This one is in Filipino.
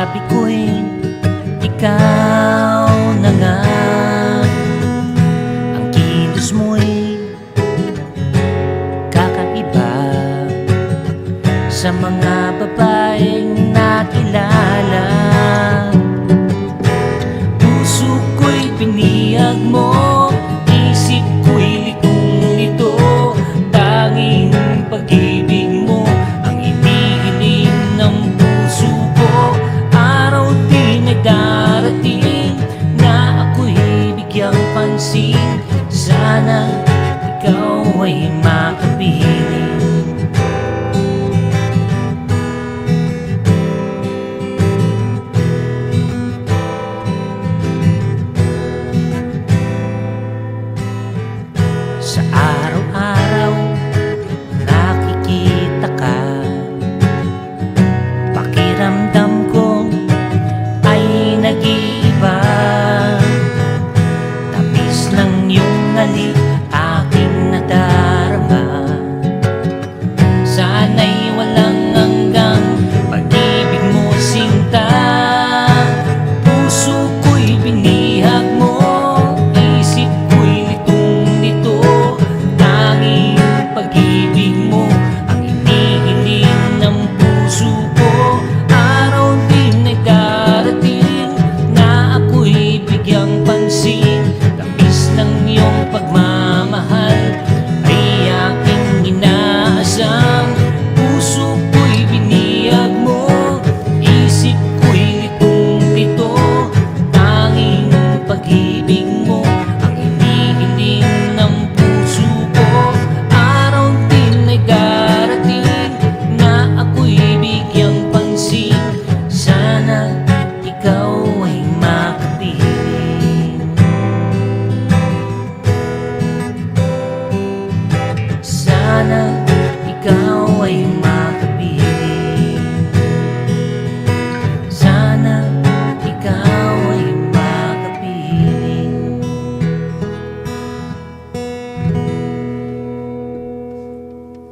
sabi ko'y ikaw na nga. Ang kilos mo'y kakaiba sa mga babaeng nakilala. Puso ko'y piniyag mo, isip ko'y litong-lito. Tanging pag-ibig mo ang hinihiling ng puso ko. Araw din ay darating na ako'y bigyang pansin. Sana ikaw ay makapiling. Sa araw-araw nakikita ka, pakiramdam ko ay nag-iiba. Tamis lang yung halik aking nadarama. Sana'y walang hanggang pag-ibig mo, sinta. Puso ko'y binihag mo, isip ko'y litong-lito. Tanging pag-ibig mo ang hinihiling ng puso ko. Araw din ay darating na ako'y bigyang pansin. Tamis ng iyong pagmamahal ay aking inaasam. Puso ko'y biniyag mo, isip ko'y litong-lito. Tanging pag-ibig mo ang hinihiling ng puso ko. Araw din ay darating na ako'y bigyang pansin. Sana ikaw ay makapiling. Sana